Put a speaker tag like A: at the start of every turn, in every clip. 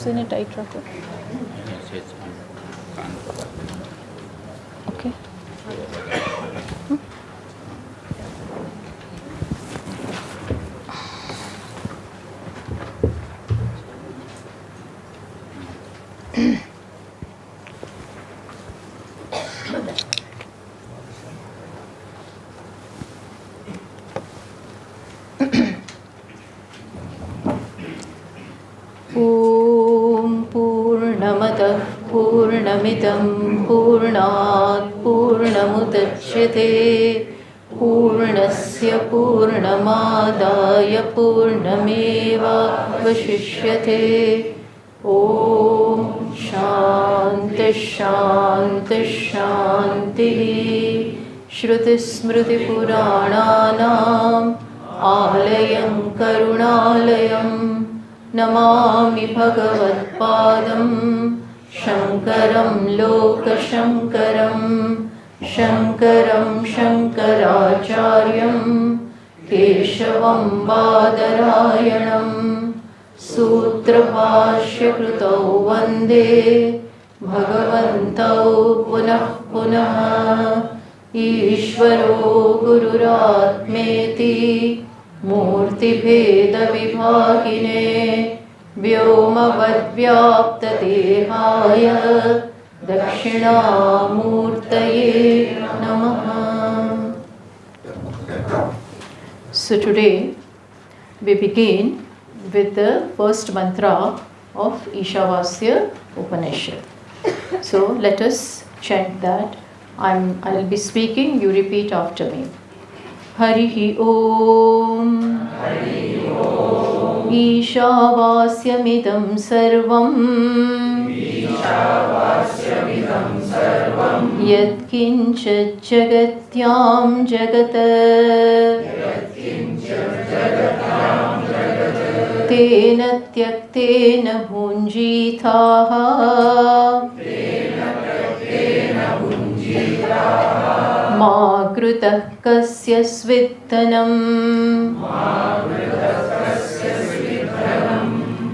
A: in a tight wrapper.
B: Yes, yes.
A: Okay. Om Purnamadah Purnamidam Purnat Purnamudachyate Purnasya Purnamadaya Purnameva Vashishyate. Om Shanti Shanti Shanti. Shruti Smriti Purananam Alayam Karunalayam Namami Bhagavatpadam Shankaram Lokashankaram Shankaram Shankaracharyam Keshavam Badarayanam Sutrabhashya Krutau Vande Bhagavantau Punah Punah Ishvaro Gururatmeti Murti Bheda Vibhagine Vyomavadvyaptadehaya Dakshinamurtaye Namaha. So today we begin with the first mantra of Ishavasya Upanishad. So let us chant that. I'll be speaking, you repeat after me. Harihi Om. Harihi Om. Ishavasyamidam sarvam. Ishavasyamidam sarvam. Yatkinchit jagatyam jagata. Yatkinchit jagatyam jagata. Tena tyaktena bhunjithaha. Tena tyaktena bhunjithaha. Ma krutah kasya svittanam.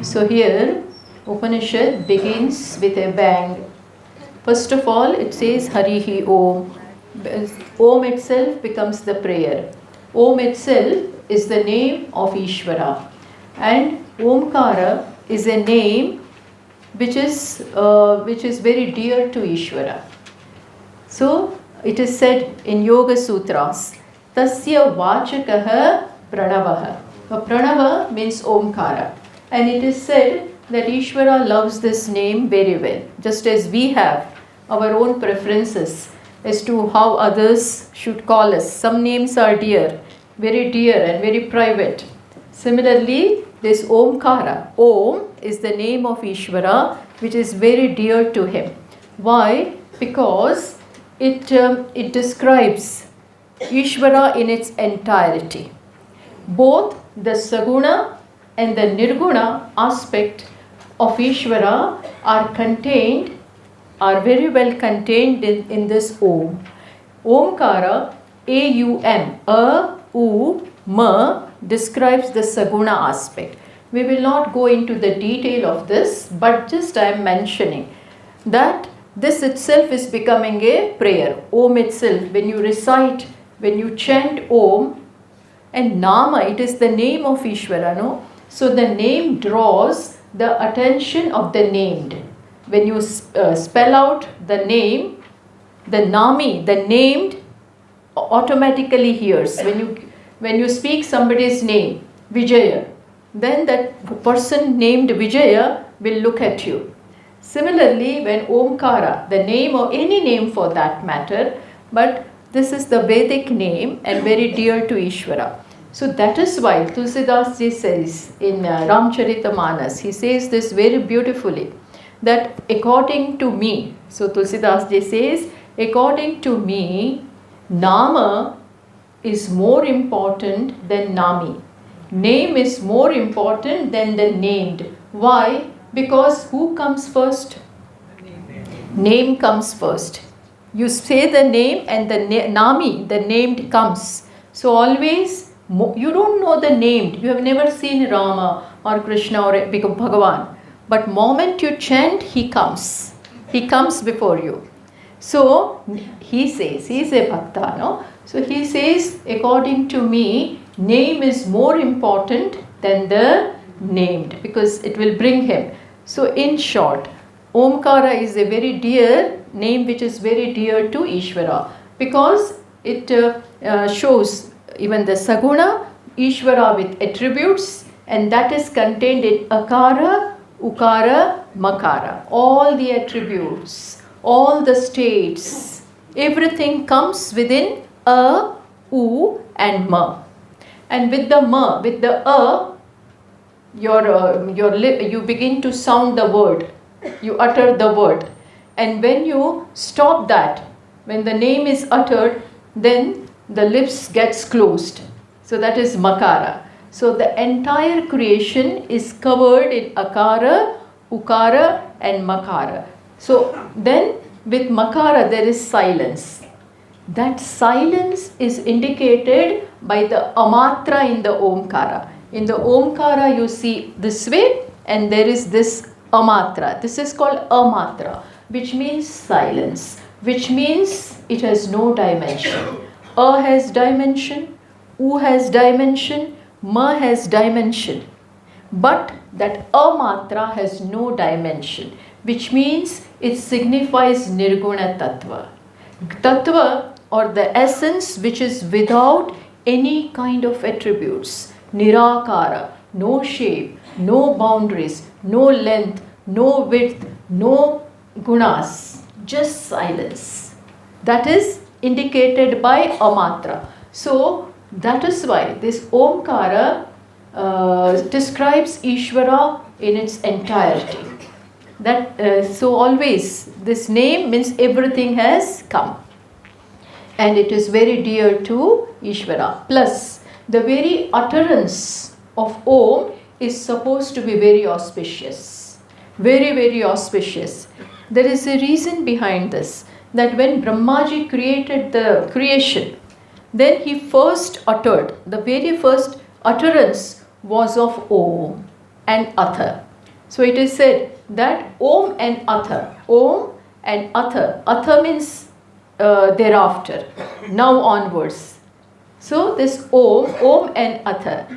A: So here Upanishad begins with a bang. First of all it says Harihi Om. Om itself becomes the prayer. Om itself is the name of Ishvara. And Omkara is a name which is very dear to Ishvara. So it is said in Yoga Sutras, Tasya Vachakaha Pranavaha. Pranava means Omkara. And it is said that Ishvara loves this name very well. Just as we have our own preferences as to how others should call us. Some names are dear, very dear and very private. Similarly, this Omkara, Om is the name of Ishvara which is very dear to him. Why? Because it describes Ishvara in its entirety. Both the Saguna and the Nirguna aspect of Ishvara are very well contained in this Om. Omkara, A-U-M, A-U-M, describes the Saguna aspect. We will not go into the detail of this, but just I am mentioning that this itself is becoming a prayer. Om itself, when you recite, when you chant Om, and Nama, it is the name of Ishvara, no? So the name draws the attention of the named. When you spell out the name, the Nami, the named, automatically hears. When you speak somebody's name, Vijaya, then that person named Vijaya will look at you. Similarly, when Omkara, the name or any name for that matter, but this is the Vedic name and very dear to Ishvara. So that is why Tulsidas ji says in Ramcharitamanas, he says this very beautifully, that according to me, so Tulsidas ji says, according to me, Nama is more important than Nami. Name is more important than the named. Why? Because who comes first? Name comes first. You say the name and the Nami, the named comes. So always, you don't know the named. You have never seen Rama or Krishna or Bhagavan. But moment you chant, he comes. He comes before you. So he says, he is a bhakta, no? So he says, according to me, name is more important than the named, because it will bring him. So in short, Omkara is a very dear name, which is very dear to Ishvara, because it shows even the Saguna, Ishvara with attributes, and that is contained in Akara, Ukara, Makara. All the attributes, all the states, everything comes within A, U and Ma. And with the Ma, with the A, your lip, you begin to sound the word, you utter the word. And when you stop that, when the name is uttered, then the lips gets closed. So that is Makara. So the entire creation is covered in Akara, Ukara and Makara. So then with Makara there is silence. That silence is indicated by the Amatra in the Omkara. In the Omkara you see this way, and there is this Amatra. This is called Amatra, which means silence, which means it has no dimension. A has dimension, U has dimension, Ma has dimension. But that Amatra has no dimension, which means it signifies Nirguna Tattva. Tattva, or the essence which is without any kind of attributes. Nirakara, no shape, no boundaries, no length, no width, no gunas, just silence. That is indicated by Amatra. So that is why this Omkara describes Ishvara in its entirety. So always this name means everything has come, and it is very dear to Ishvara. Plus the very utterance of Om is supposed to be very auspicious, very, very auspicious. There is a reason behind this, that when Brahmaji created the creation, then he first uttered, the very first utterance was of Om and Atha. So it is said that Om and Atha, Om and Atha, Atha means thereafter, now onwards. So this Om and Atha,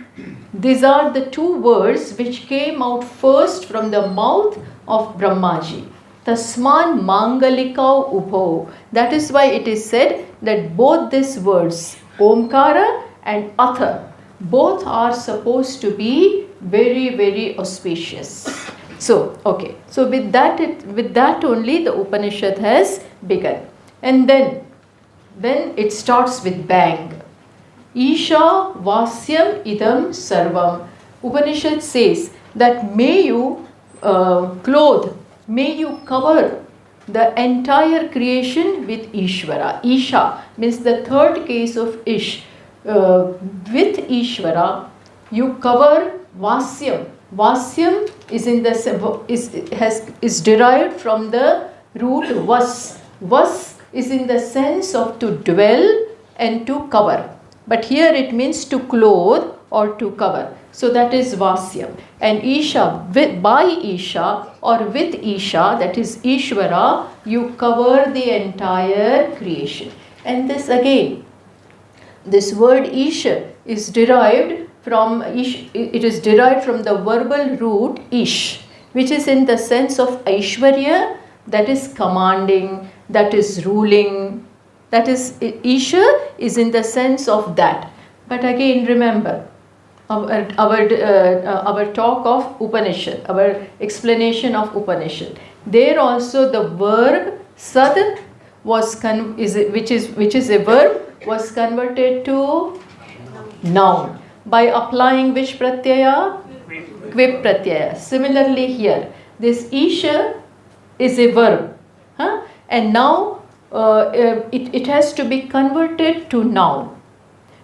A: these are the two words which came out first from the mouth of Brahmaji. Tasman Mangalikau Ubho. That is why it is said that both these words, Omkara and Atha, both are supposed to be very, very auspicious. So, okay. So with that only the Upanishad has begun. And then it starts with bang. Ishavasyam idam sarvam. Upanishad says that may you clothe, may you cover the entire creation with Ishvara. Isha means the third case of Ish. With Ishvara, you cover Vasyam. Vasyam is derived from the root vas. Vas is in the sense of to dwell and to cover. But here it means to clothe or to cover. So that is Vasyam. And Isha, by Isha or with Isha, that is Ishvara, you cover the entire creation. And this again, this word Isha is derived from the verbal root Ish, which is in the sense of Aishwarya, that is commanding, that is ruling. That is, Isha is in the sense of that. But again, remember, our talk of Upanishad, our explanation of Upanishad. There also the verb sad which is a verb, was converted to noun by applying which pratyaya? Kvip pratyaya. Similarly here, this Isha is a verb, and now it has to be converted to noun,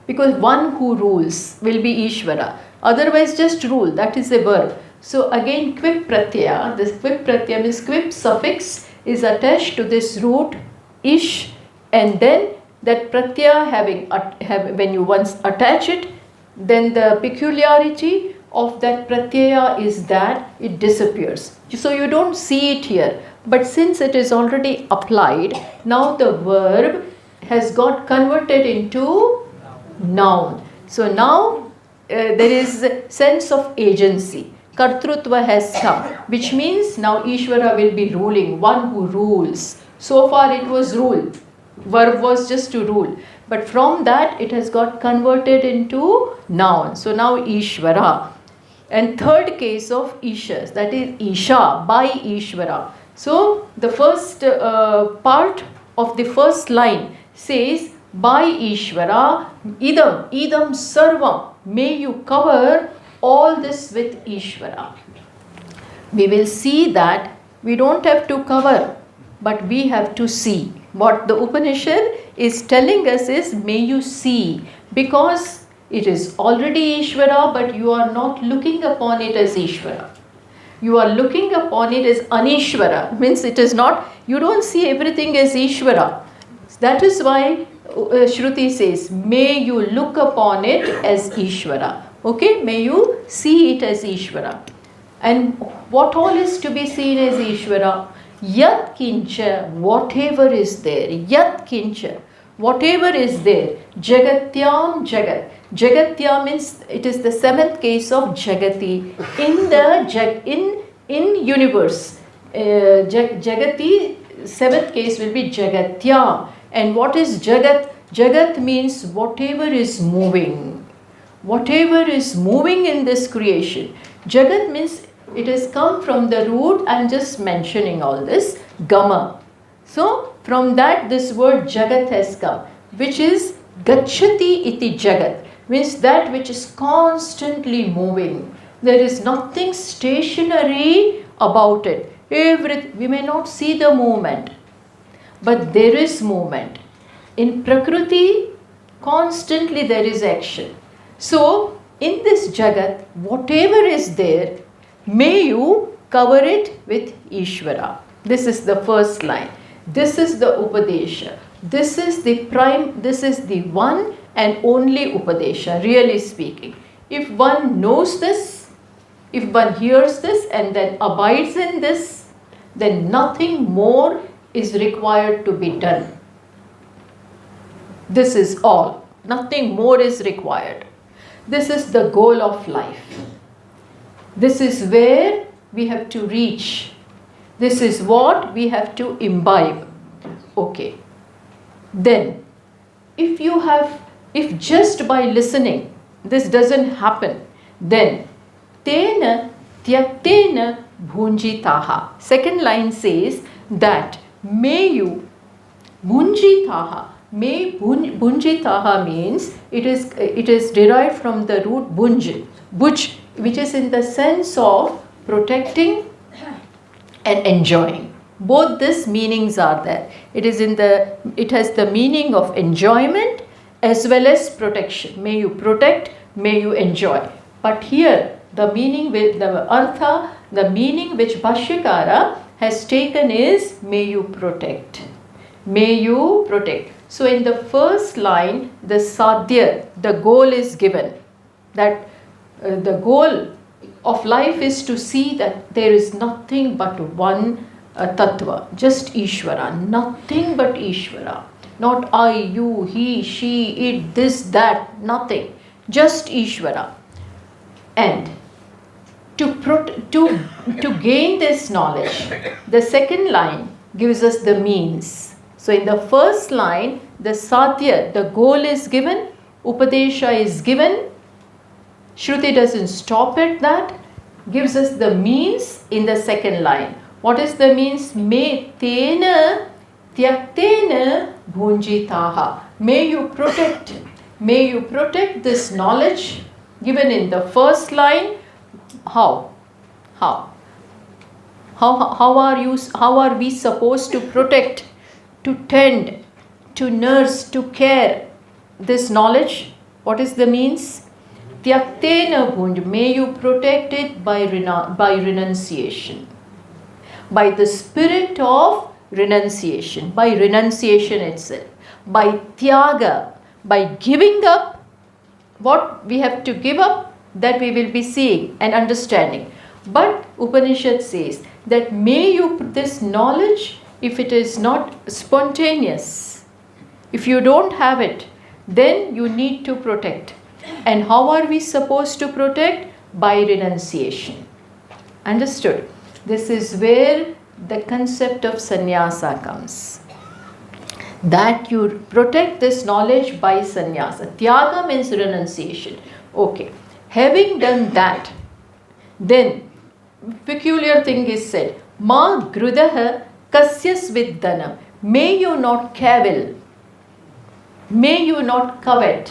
A: because one who rules will be Ishvara. Otherwise just rule, that is a verb. So again kvip pratyaya, this kvip pratyaya means kvip suffix is attached to this root Ish, and then that pratyaya when you once attach it, then the peculiarity of that pratyaya is that it disappears. So you don't see it here. But since it is already applied, now the verb has got converted into noun. So now there is a sense of agency. Kartrutva has come, which means now Ishvara will be ruling, one who rules. So far it was rule. Verb was just to rule. But from that it has got converted into noun. So now Ishvara. And third case of Ishas, that is Isha, by Ishvara. So the first part of the first line says, by Ishvara, idam sarvam, may you cover all this with Ishvara. We will see that we don't have to cover, but we have to see. What the Upanishad is telling us is, may you see, because it is already Ishvara, but you are not looking upon it as Ishvara. You are looking upon it as Anishvara, means it is not, you don't see everything as Ishvara. That is why Shruti says, may you look upon it as Ishvara. Okay, may you see it as Ishvara. And what all is to be seen as Ishvara? Yat kincha, whatever is there. Yat kincha, whatever is there. Jagatyam jagat. Jagatya means it is the seventh case of Jagati. In the in universe, Jagati, seventh case will be Jagatya. And what is Jagat? Jagat means whatever is moving. Whatever is moving in this creation. Jagat means it has come from the root, I am just mentioning all this, Gama. So from that this word Jagat has come, which is Gachati iti Jagat, means that which is constantly moving. There is nothing stationary about it. We may not see the movement, but there is movement. In Prakriti, constantly there is action. So in this Jagat, whatever is there, may you cover it with Ishvara. This is the first line. This is the Upadesha. This is the one and only Upadesha, really speaking. If one knows this, if one hears this and then abides in this, then nothing more is required to be done. This is all. Nothing more is required. This is the goal of life. This is where we have to reach. This is what we have to imbibe. Okay. Then, if just by listening, this doesn't happen, then tena tyaktena bhunjitaha. Second line says that may you bhunjitaha. May bhunjitaha means it is derived from the root bhunj, which is in the sense of protecting and enjoying. Both these meanings are there. It has the meaning of enjoyment as well as protection. May you protect, may you enjoy. But here the meaning with the artha, the meaning which Bhashyakara has taken is may you protect. May you protect. So in the first line, the sadhya, the goal is given. That the goal of life is to see that there is nothing but one tattva, just Ishvara, nothing but Ishvara. Not I, you, he, she, it, this, that, nothing. Just Ishvara. And to gain this knowledge, the second line gives us the means. So in the first line, the sadhya, the goal is given, Upadesha is given. Shruti doesn't stop at that, gives us the means in the second line. What is the means? Me tena tyaktena bhunjitaha. May you protect this knowledge given in the first line. How are we supposed to protect, to tend, to nurse, to care this knowledge? What is the means? Tyaktena bhunj, may you protect it by renunciation. By the spirit of renunciation, by renunciation itself, by tyaga, by giving up what we have to give up, that we will be seeing and understanding. But Upanishad says that may you, this knowledge, if it is not spontaneous, if you don't have it, then you need to protect. And how are we supposed to protect? By renunciation. Understood? This is where the concept of sannyasa comes. That you protect this knowledge by sannyasa. Tyaga means renunciation. Okay. Having done that, then peculiar thing is said. Ma grudaha kasyas viddanam. May you not cavil. May you not covet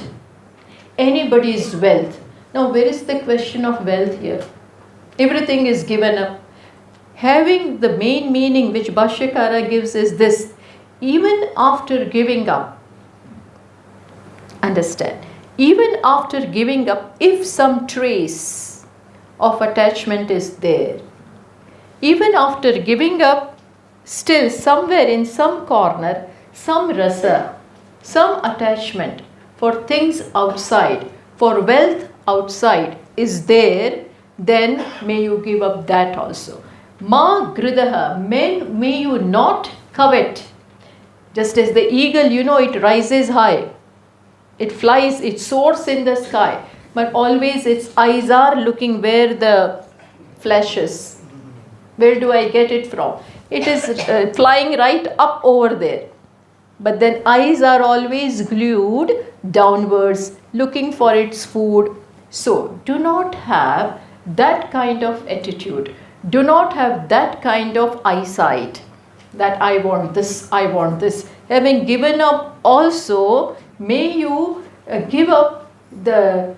A: anybody's wealth. Now, where is the question of wealth here? Everything is given up. Having the main meaning which Bhashyakara gives is this: even after giving up, understand, even after giving up, if some trace of attachment is there, even after giving up, still somewhere in some corner, some rasa, some attachment for things outside, for wealth outside is there, then may you give up that also. Ma gridaha, may you not covet. Just as the eagle, it rises high, it flies, it soars in the sky, but always its eyes are looking where the flesh is. Where do I get it from? It is flying right up over there. But then eyes are always glued downwards, looking for its food. So do not have that kind of attitude. Do not have that kind of eyesight that I want this, I want this. Having given up also, may you give up the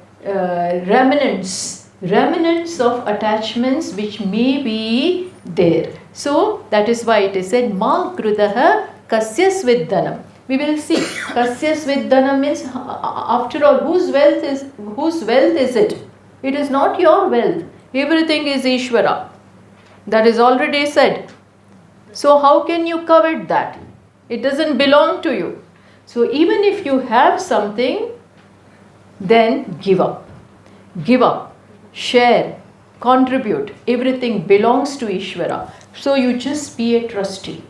A: remnants of attachments which may be there. So that is why it is said, Ma krudaha kasyas viddanam. We will see. Kasyas viddanam means, after all, whose wealth is it? It is not your wealth. Everything is Ishvara. That is already said. So how can you covet that? It doesn't belong to you. So even if you have something, then give up. Give up. Share. Contribute. Everything belongs to Ishvara. So you just be a trustee.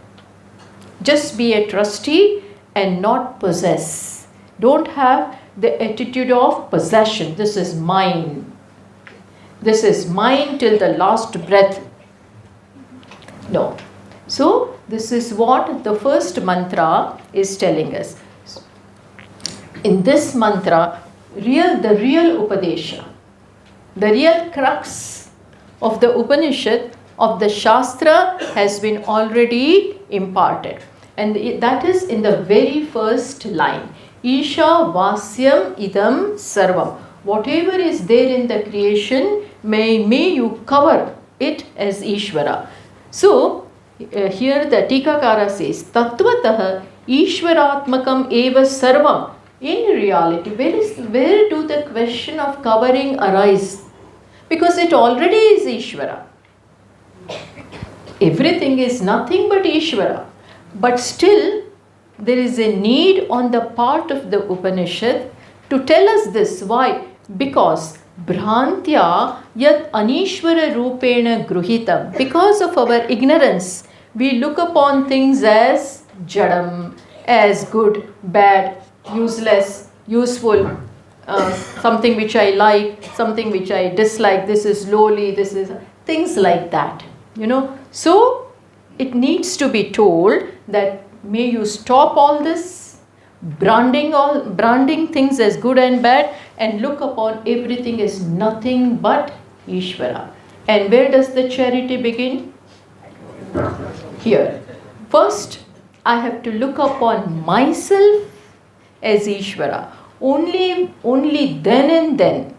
A: Just be a trustee and not possess. Don't have the attitude of possession. This is mine. This is mine till the last breath. No. So this is what the first mantra is telling us. In this mantra, the real Upadesha, the real crux of the Upanishad, of the Shastra has been already imparted. And that is in the very first line. Ishavasyam idam sarvam. Whatever is there in the creation, may you cover it as Ishvara. So, here the Tikakara says, Tattvataha Ishvaratmakam eva sarvam. In reality, where do the question of covering arise? Because it already is Ishvara. Everything is nothing but Ishvara. But still, there is a need on the part of the Upanishad to tell us this. Why? Because Bhrantya yat anishvara rupena gruhitam. Because of our ignorance, we look upon things as jadam, as good, bad, useless, useful, something which I like, something which I dislike, this is lowly, this is things like that. So it needs to be told that may you stop all this branding things as good and bad and look upon everything as nothing but Ishvara. And where does the charity begin? Here. First, I have to look upon myself as Ishvara. Only then and then.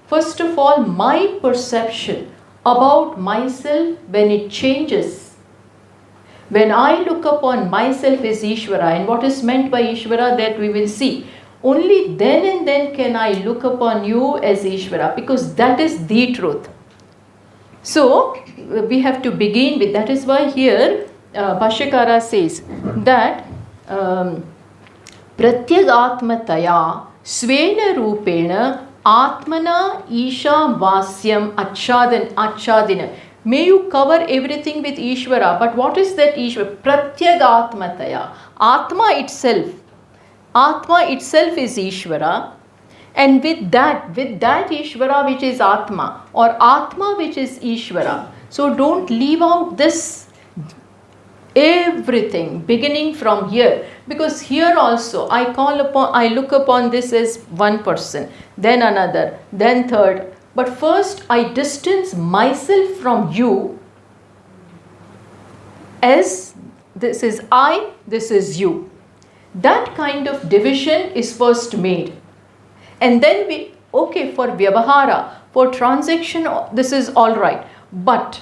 A: First of all, my perception about myself, when it changes, when I look upon myself as Ishvara, and what is meant by Ishvara, that we will see. Only then and then can I look upon you as Ishvara, because that is the truth. So, we have to begin with, that is why here Bhashyakara says that Pratyagatmataya svena rupena Atmana Ishavasyam Achadina. May you cover everything with Ishvara. But what is that Ishvara? Pratyagatmataya. Atma itself is Ishvara. And with that Ishvara which is Atma, or Atma which is Ishvara. So don't leave out this everything beginning from here, because here also I look upon this as one person, then another, then third. But first I distance myself from you as this is I, this is you. That kind of division is first made. And then for Vyavahara, for transaction, this is all right. But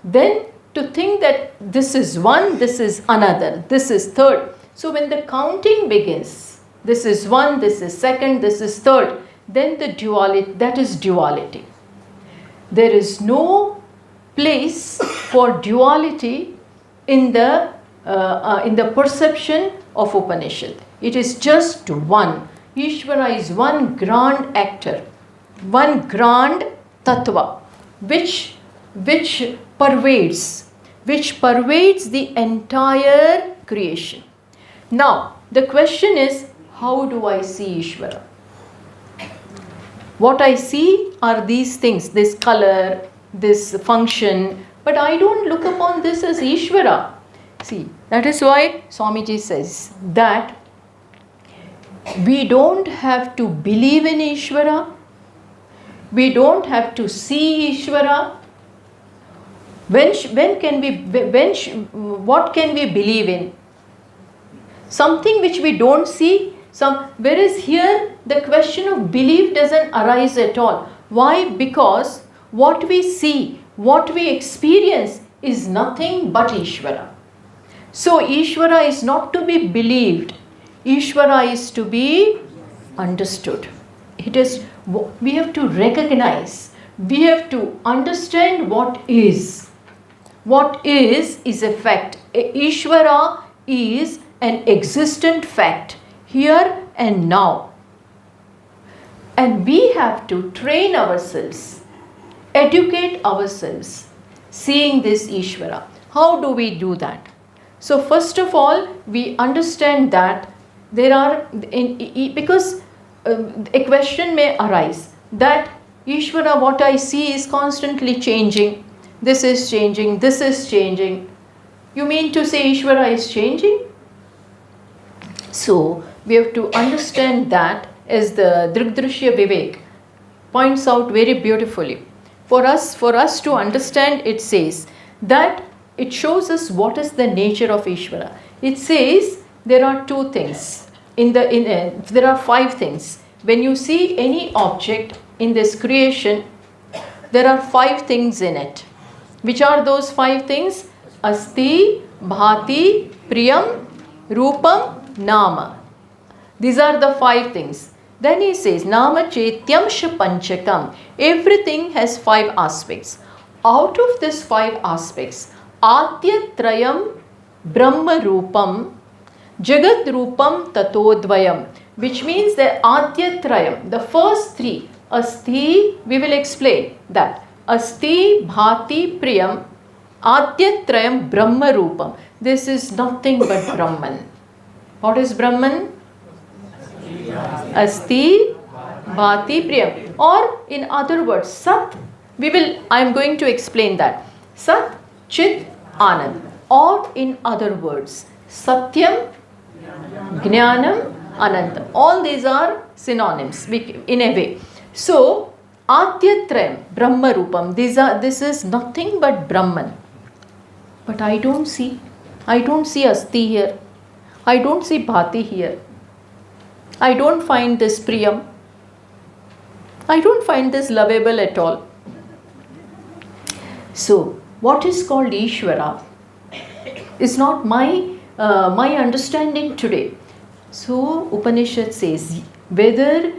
A: then to think that this is one, this is another, this is third. So when the counting begins, this is one, this is second, this is third, then the duality, that is duality. There is no place for duality in the perception of Upanishad. It is just one. Ishvara is one grand actor, one grand tattva, which pervades the entire creation. Now, the question is, how do I see Ishvara? What I see are these things, this color, this function, but I don't look upon this as Ishvara. See, that is why Swamiji says that we don't have to believe in Ishvara, we don't have to see Ishvara. What can we believe in? Something which we don't see. Whereas here the question of belief doesn't arise at all. Why? Because what we see, what we experience is nothing but Ishvara. So Ishvara is not to be believed. Ishvara is to be understood. We have to recognize, we have to understand what is. What is a fact. Ishvara is an existent fact here and now. And we have to train ourselves, educate ourselves, seeing this Ishvara. How do we do that? So first of all, we understand that because a question may arise that Ishvara, what I see is constantly changing. This is changing, this is changing. You mean to say Ishvara is changing? So we have to understand that, as the Drigdrishya Vivek points out very beautifully. For us to understand, it says that it shows us what is the nature of Ishvara. It says there are two things. There are five things. When you see any object in this creation, there are five things in it. Which are those five things? Asti, Bhati, Priyam, Rupam, Nama. These are the five things. Then he says, Nama Chetyamsha Panchakam. Everything has five aspects. Out of these five aspects, Adyatrayam Brahma Rupam Jagat Rupam Tatodvayam, which means the Adyatrayam, the first three, Asti, we will explain that. Asti, Bhati, Priyam, Adyatrayam Brahma Rupam. This is nothing but Brahman. What is Brahman? Asti, Bhati, Priyam. Or in other words, Sat. I am going to explain that. Sat, Chit, Anand. Or in other words, Satyam, Jnanam, Anantam. All these are synonyms in a way. So, Adyatrayam, Brahma Rupam. This is nothing but Brahman. But I don't see Asti here. I don't see Bhati here. I don't find this Priyam. I don't find this lovable at all. So, what is called Ishvara is not my understanding today. So, Upanishad says, whether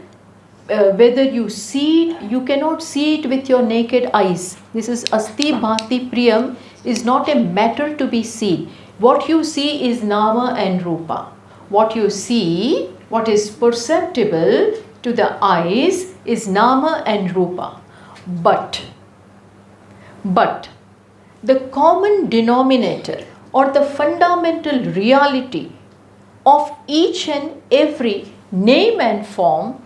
A: you see it, you cannot see it with your naked eyes. This is Asti, Bhati, Priyam is not a matter to be seen. What you see is Nama and Rupa. What you see, what is perceptible to the eyes is nama and rupa. But the common denominator or the fundamental reality of each and every name and form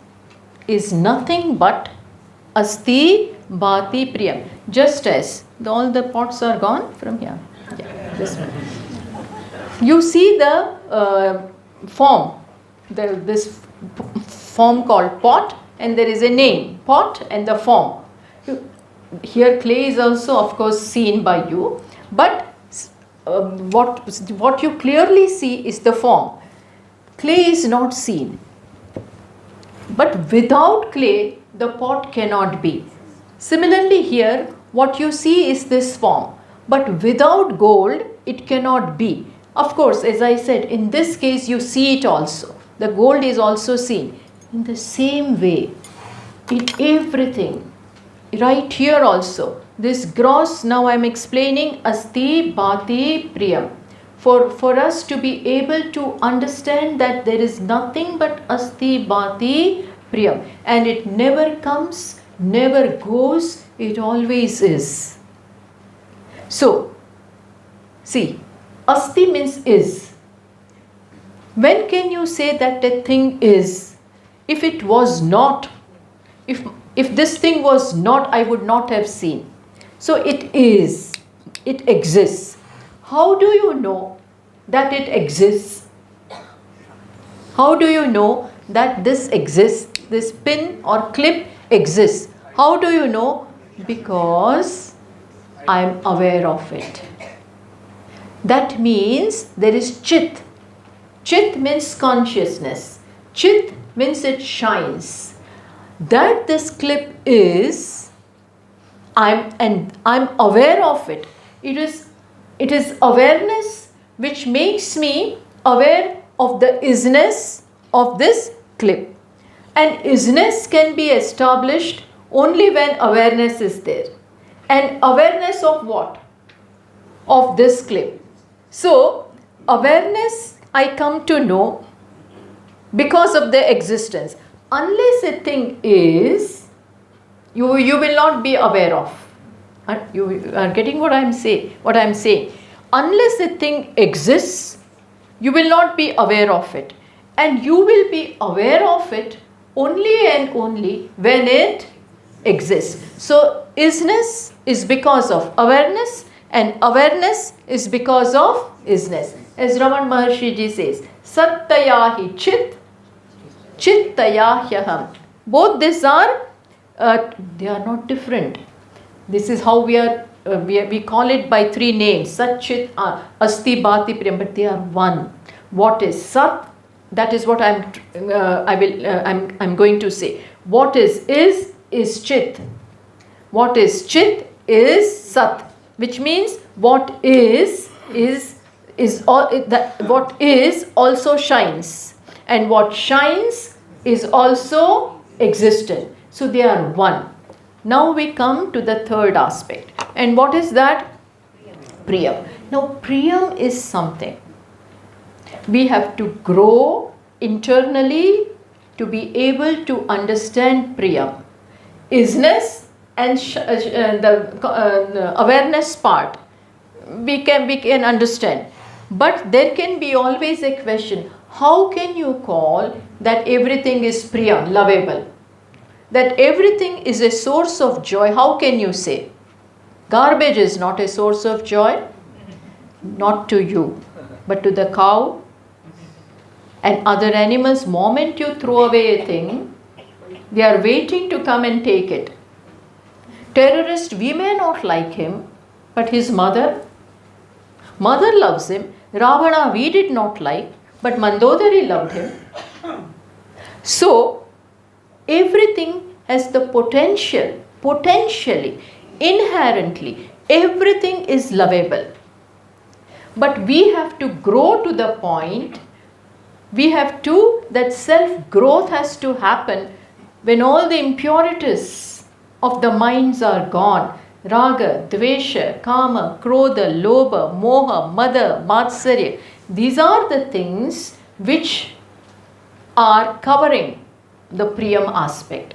A: is nothing but asti bhati priyam. Just as all the pots are gone from here. Yeah, this one. You see the form, this form called pot, and there is a name, pot and the form. Here clay is also of course seen by you, but what you clearly see is the form. Clay is not seen, but without clay the pot cannot be. Similarly here, what you see is this form, but without gold it cannot be. Of course, as I said, in this case you see it also. The gold is also seen. In the same way, in everything, right here also, this gross, now I am explaining asti bhati priyam. For us to be able to understand that there is nothing but asti bhati priyam, and it never comes, never goes, it always is. So, see, asti means is. When can you say that a thing is? If it was not, if this thing was not, I would not have seen. So it is, it exists. How do you know that it exists? How do you know that this exists? This pin or clip exists. How do you know? Because I am aware of it. That means there is chit. Chit means consciousness. Chit means it shines. That this clip is, I'm aware of it. It is awareness which makes me aware of the isness of this clip. And isness can be established only when awareness is there. And awareness of what? Of this clip. So, awareness I come to know because of the existence. Unless a thing is, you will not be aware of. You are getting what I am saying. Unless a thing exists, you will not be aware of it. And you will be aware of it only and only when it exists. So, isness is because of awareness, and awareness is because of isness. As Raman Maharshi Ji says, Sattaya hi chit, chittaya hyaham. Both these are, they are not different. This is how we call it by three names, Sat, Chit, Asti, Bhati, Priyam, but they are one. What is Sat? That is what I'm going to say. What is Chit. What is Chit is Sat, which means what is what is also shines, and what shines is also existent. So they are one. Now we come to the third aspect. And what is that? Priyam. Now Priyam is something. We have to grow internally to be able to understand Priyam. Isness and the awareness part we can understand. But there can be always a question, how can you call that everything is Priyam, lovable? That everything is a source of joy, how can you say? Garbage is not a source of joy, not to you, but to the cow and other animals. Moment you throw away a thing, they are waiting to come and take it. Terrorist, we may not like him, but his mother loves him. Ravana we did not like, but Mandodari loved him. So, everything has the potentially, inherently, everything is lovable. But we have to grow to the point, that self-growth has to happen when all the impurities of the minds are gone. Raga, Dvesha, Kama, Krodha, Lobha, Moha, Mada, Matsarya. These are the things which are covering the Priyam aspect.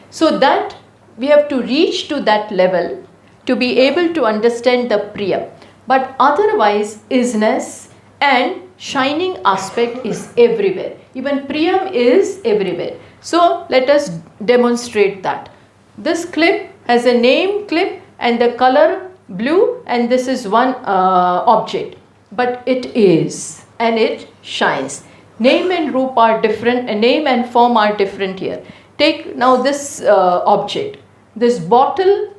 A: So that we have to reach to that level to be able to understand the Priyam. But otherwise, isness and shining aspect is everywhere. Even Priyam is everywhere. So let us demonstrate that. This clip has a name clip and the color blue, and this is one object. But it is, and it shines. Name and roop are different, name and form are different here. Take now this object. This bottle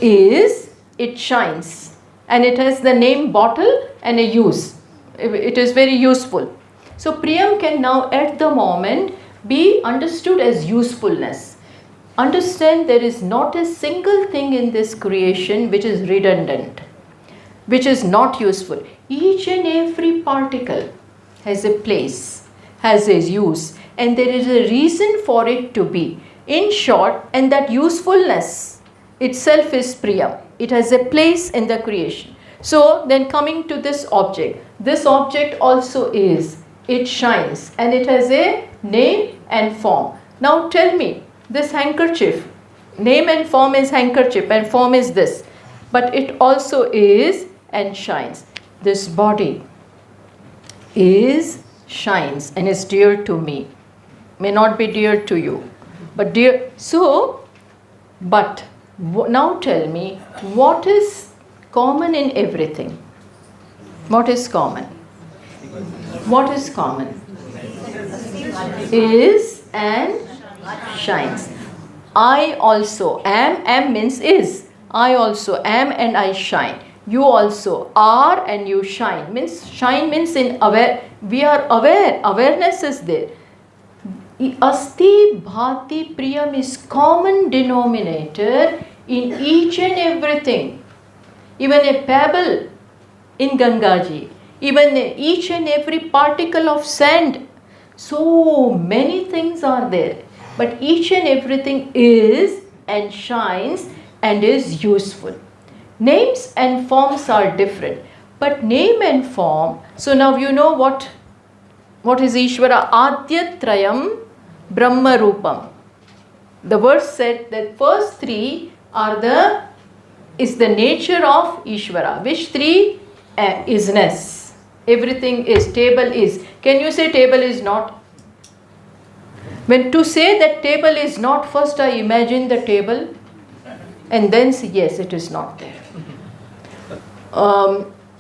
A: is, it shines, and it has the name bottle and a use. It is very useful. So Priyam can now at the moment be understood as usefulness. Understand there is not a single thing in this creation which is redundant, which is not useful. Each and every particle has a place, has a use, and there is a reason for it to be. In short, and that usefulness itself is Priyam. It has a place in the creation. So then coming to this object also is, it shines, and it has a name and form. Now tell me, this handkerchief, name and form is handkerchief and form is this, but it also is and shines. This body is, shines, and is dear to me. May not be dear to you, but dear. So, but now tell me, what is common in everything? What is common? What is common? Is and shines. I also am means is. I also am and I shine. You also are and you shine. Shine means in aware. We are aware. Awareness is there. Asti bhati priyam is common denominator in each and everything. Even a pebble in Gangaji. Even each and every particle of sand. So many things are there. But each and everything is and shines and is useful. Names and forms are different. But name and form, so now you know what is Ishvara? Adyatrayam Brahma Rupam. The verse said that first three is the nature of Ishvara. Which three? Isness. Everything is. Table is. Can you say table is not? When to say that table is not, first I imagine the table and then say yes, it is not there.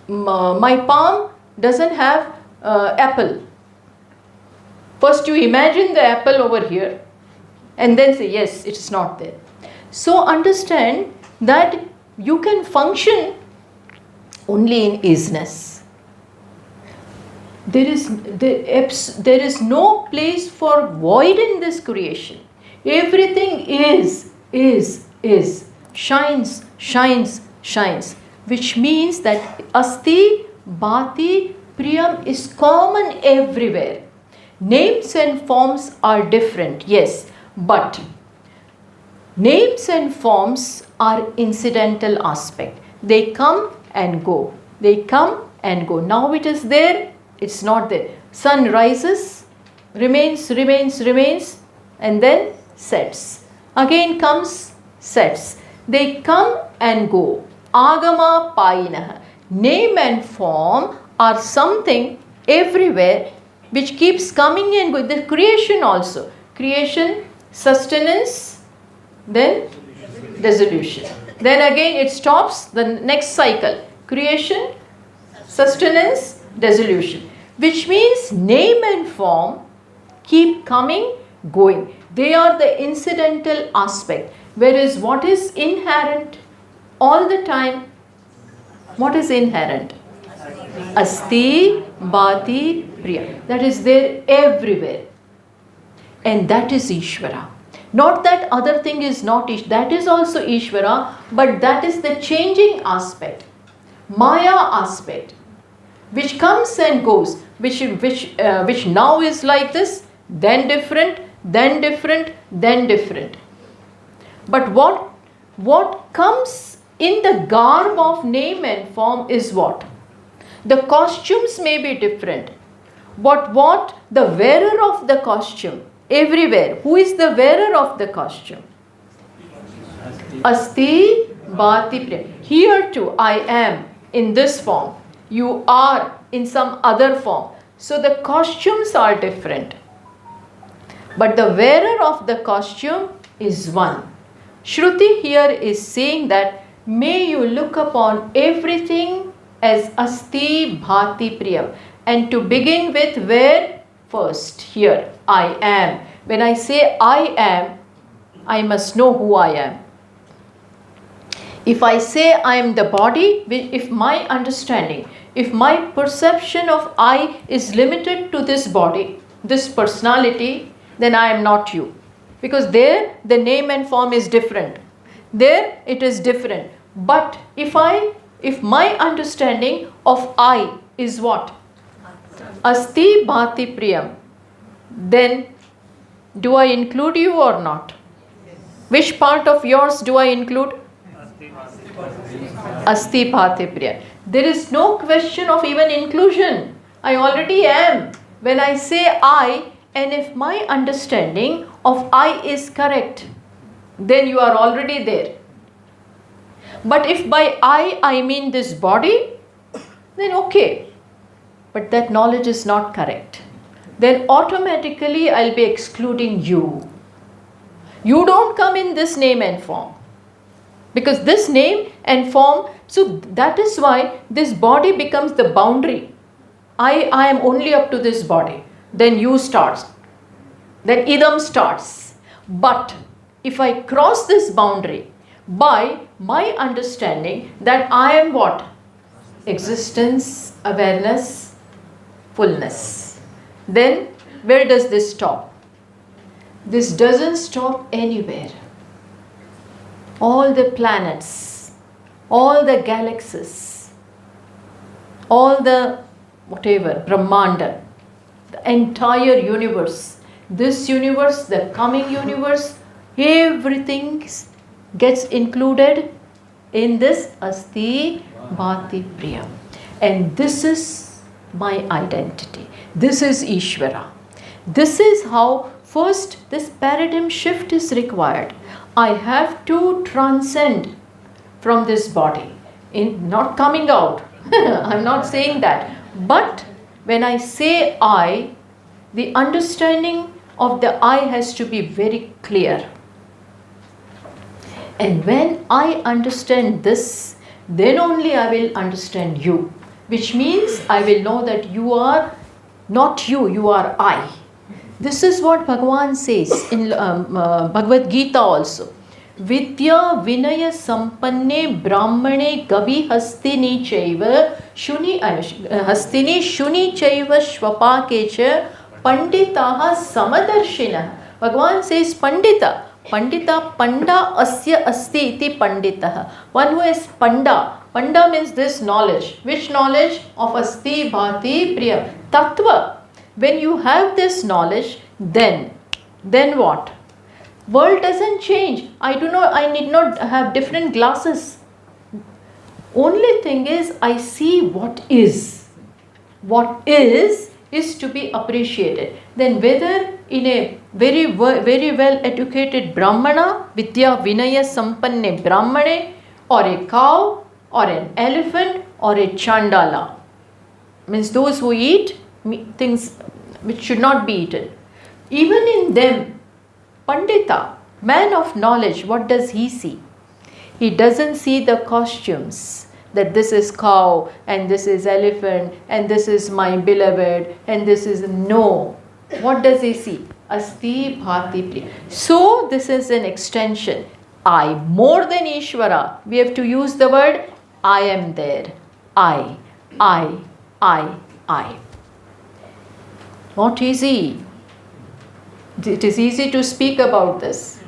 A: My palm doesn't have apple. First you imagine the apple over here and then say yes, it is not there. So understand that you can function only in isness. There is no place for void in this creation. Everything is, shines, shines, shines. Which means that Asti, Bhati, Priyam is common everywhere. Names and forms are different, yes, but names and forms are incidental aspect. They come and go. They come and go. Now it is there. It's not there. Sun rises, remains, and then sets. Again comes, sets. They come and go. Agama Painaha. Name and form are something everywhere which keeps coming and going. The creation also. Creation, sustenance, then dissolution. Then again it stops, the next cycle. Creation, sustenance, dissolution. Which means name and form keep coming, going. They are the incidental aspect. Whereas what is inherent all the time? What is inherent? Asti, Bhati, Priya. That is there everywhere. And that is Ishvara. Not that other thing is not Ishvara. That is also Ishvara, but that is the changing aspect. Maya aspect, which comes and goes, which now is like this, then different, then different, then different. But what comes in the garb of name and form is what? The costumes may be different, but what the wearer of the costume, everywhere. Who is the wearer of the costume? Asti Bhati Priyam. Here too, I am in this form. You are in some other form. So the costumes are different. But the wearer of the costume is one. Shruti here is saying that may you look upon everything as Asti Bhati Priyam. And to begin with, where? First, here, I am. When I say I am, I must know who I am. If I say I am the body, if my understanding, if my perception of I is limited to this body, this personality, then I am not you. Because there the name and form is different. There it is different. But if my understanding of I is what? Asti Bhati Priyam, then do I include you or not? Which part of yours do I include? Asti Bhati Priyam. There is no question of even inclusion. I already am. When I say I, and if my understanding of I is correct, then you are already there. But if by I mean this body, then okay. But that knowledge is not correct. Then automatically I'll be excluding you. You don't come in this name and form. Because this name and form, so that is why this body becomes the boundary. I am only up to this body. Then you starts. Then idam starts. But if I cross this boundary by my understanding that I am what? Existence, awareness, fullness. Then where does this stop? This doesn't stop anywhere. All the planets, all the galaxies, all the whatever, Brahmanda, the entire universe, this universe, the coming universe, everything gets included in this Asti Bhati Priyam. And this is my identity. This is Ishvara. This is how first this paradigm shift is required. I have to transcend from this body, in not coming out. I'm not saying that. But when I say I, the understanding of the I has to be very clear. And when I understand this, then only I will understand you. Which means I will know that you are not you, you are I. This is what Bhagavan says in Bhagavad Gita also. Vidya Vinaya Sampanne Brahmane Gavi Hastini Chaiva Hastini Shuni Chaiva Shvapakecha Panditaha Samadarshina. Bhagavan says Pandita. Pandita Panda Asya Asti iti Panditaha. One who is Panda. Panda means this knowledge. Which knowledge? Of Asti Bhati Priyam. Tattva. When you have this knowledge, then what? World doesn't change. I need not have different glasses. Only thing is, I see what is. What is to be appreciated. Then whether in a very well educated Brahmana, Vidya Vinaya Sampanne Brahmane, or a cow, or an elephant, or a Chandala. Means those who eat things which should not be eaten. Even in them, Pandita, man of knowledge, what does he see? He doesn't see the costumes, that this is cow, and this is elephant, and this is my beloved, and this is no. What does he see? Asti Bhati Priya. So this is an extension. I, more than Ishvara, we have to use the word I am there. I. Not easy. It is easy to speak about this.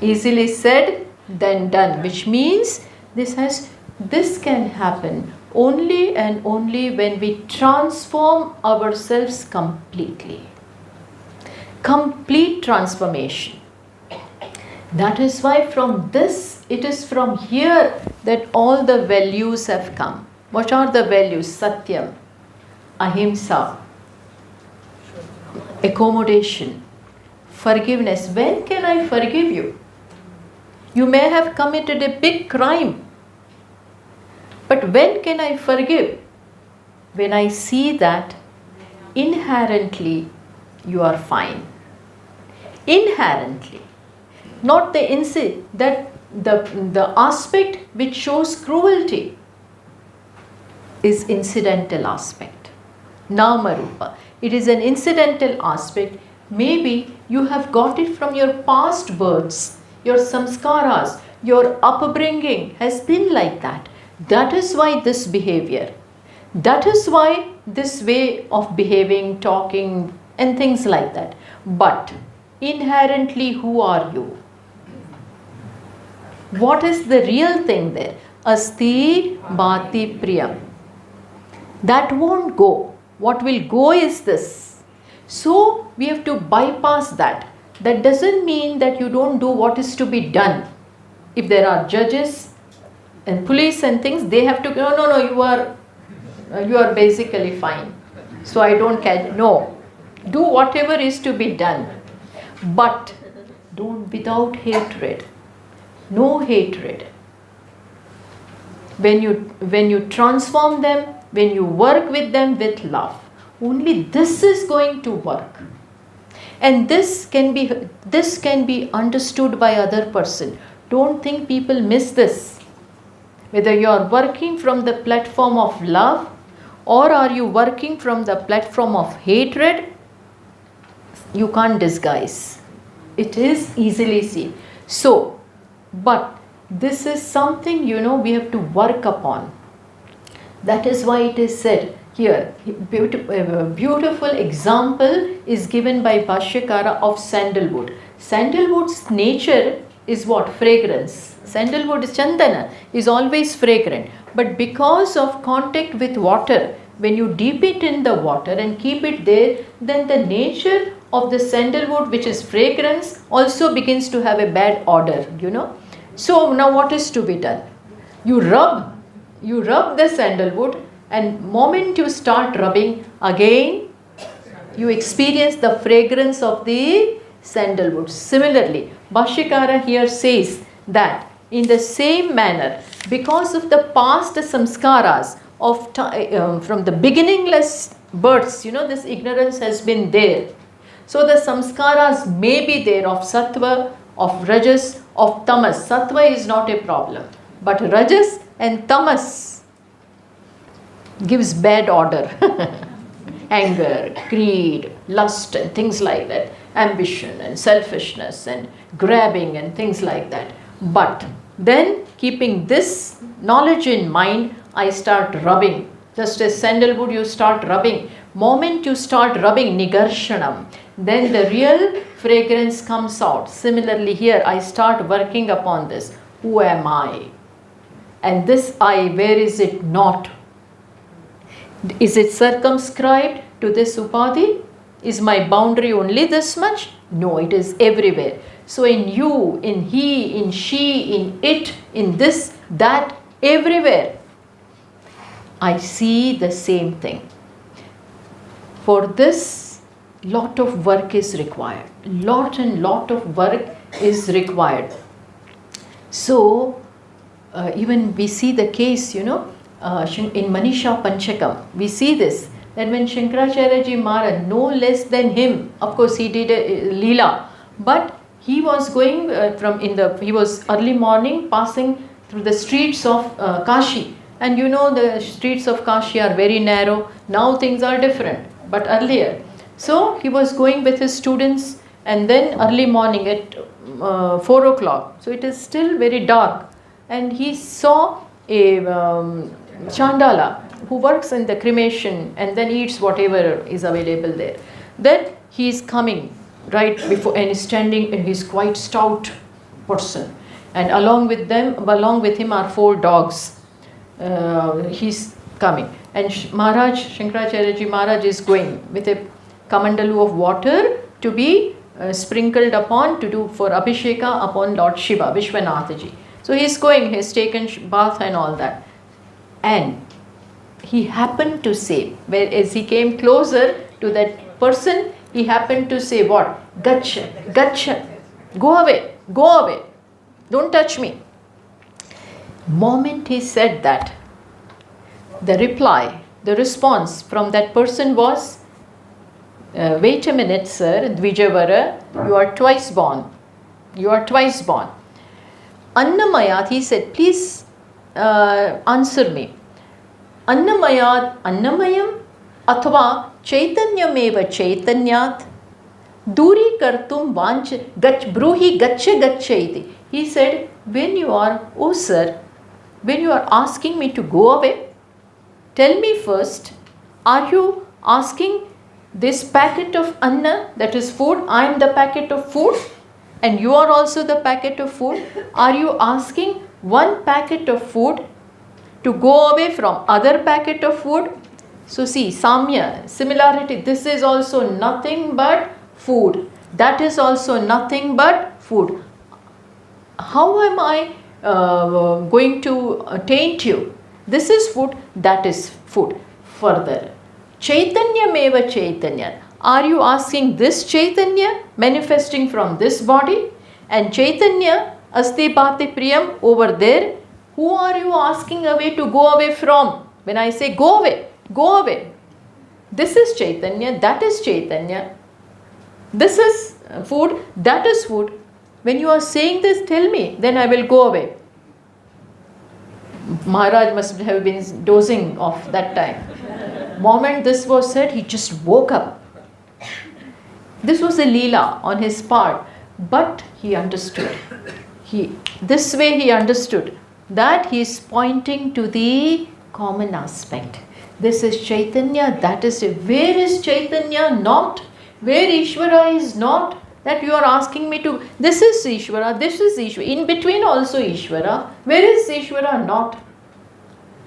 A: Easily said than done, which means this can happen only and only when we transform ourselves completely. Complete transformation. That is why it is from here that all the values have come. What are the values? Satyam, Ahimsa, accommodation, Forgiveness. When can I forgive you? You may have committed a big crime. But when can I forgive? When I see that inherently you are fine. Inherently. Not the aspect which shows cruelty is incidental aspect. Nama Rupa. It is an incidental aspect. Maybe you have got it from your past births, your samskaras, your upbringing has been like that. That is why this behavior. That is why this way of behaving, talking and things like that. But inherently, who are you? What is the real thing there? Asti Bhati Priyam. That won't go. What will go is this. So we have to bypass that. That doesn't mean that you don't do what is to be done. If there are judges and police and things, they have to go, no, you are basically fine. So I don't care. No. Do whatever is to be done. But don't without hatred. No hatred. When you transform them, when you work with them with love, only this is going to work. And this can be understood by other person. Don't think people miss this. Whether you are working from the platform of love or are you working from the platform of hatred, you can't disguise. It is easily seen. So, but this is something, we have to work upon. That is why it is said here, beautiful example is given by Bhashyakara of sandalwood. Sandalwood's nature is what? Fragrance. Sandalwood, chandana, is always fragrant. But because of contact with water, when you dip it in the water and keep it there, then the nature of the sandalwood, which is fragrance, also begins to have a bad odor, So now what is to be done? You rub the sandalwood, and moment you start rubbing, again you experience the fragrance of the sandalwood. Similarly, Bhashyakara here says that in the same manner, because of the past samskaras of from the beginningless births, this ignorance has been there. So the samskaras may be there of sattva, of rajas, of tamas. Sattva is not a problem, but rajas and tamas gives bad odor. Anger, greed, lust and things like that. Ambition and selfishness and grabbing and things like that. But then keeping this knowledge in mind, I start rubbing. Just as sandalwood, you start rubbing. Moment you start rubbing, nigarshanam, then the real fragrance comes out. Similarly here, I start working upon this. Who am I? And this I, where is it not? Is it circumscribed to this upadhi? Is my boundary only this much? No, it is everywhere. So in you, in he, in she, in it, in this, that, everywhere, I see the same thing. For this, lot of work is required. Lot of work is required. So, even we see the case, in Manisha Panchakam, we see this, that when Shankaracharya Maharaj, no less than him, of course he did a Leela, but he was going he was early morning passing through the streets of Kashi. And the streets of Kashi are very narrow. Now things are different, but earlier. So he was going with his students, and then early morning at 4 o'clock. So it is still very dark. And he saw a Chandala who works in the cremation and then eats whatever is available there. Then he is coming right before and is standing, and he is quite stout person. And along with him are 4 dogs. He's coming. And Shankaracharya Maharaj is going with a kamandalu of water to be sprinkled upon for Abhisheka upon Lord Shiva, Vishwanathaji. So he's going, he's taken bath and all that. And he happened to say, as he came closer to that person, He happened to say what? Gacha, gacha. Go away, go away. Don't touch me. Moment he said that, the reply, the response from that person was, wait a minute, sir, Dvijavara, you are twice born. You are twice born. Annamayat, he said, please answer me. Annamayat, Annamayam, athva Chaitanyameva Chaitanyat, Duri kartum vanch gach bruhi gaccha gaccha iti. He said, when you are, oh sir, when you are asking me to go away, tell me first, are you asking this packet of anna, that is food, I am the packet of food and you are also the packet of food? Are you asking one packet of food to go away from other packet of food? So see, samya, similarity, this is also nothing but food. That is also nothing but food. How am I going to taint you? This is food, that is food. Further, Chaitanya meva Chaitanya. Are you asking this Chaitanya manifesting from this body? And Chaitanya asti bhati priyam over there. Who are you asking away to go away from? When I say go away, go away. This is Chaitanya, that is Chaitanya. This is food, that is food. When you are saying this, tell me, then I will go away. Maharaj must have been dozing off that time. Moment this was said, he just woke up. This was a leela on his part, but he understood. This way he understood that he is pointing to the common aspect. This is Chaitanya, that is it. Where is Chaitanya not? Where Ishvara is not? That you are asking me to, this is Ishvara, this is Ishvara, in between also Ishvara. Where is Ishvara not?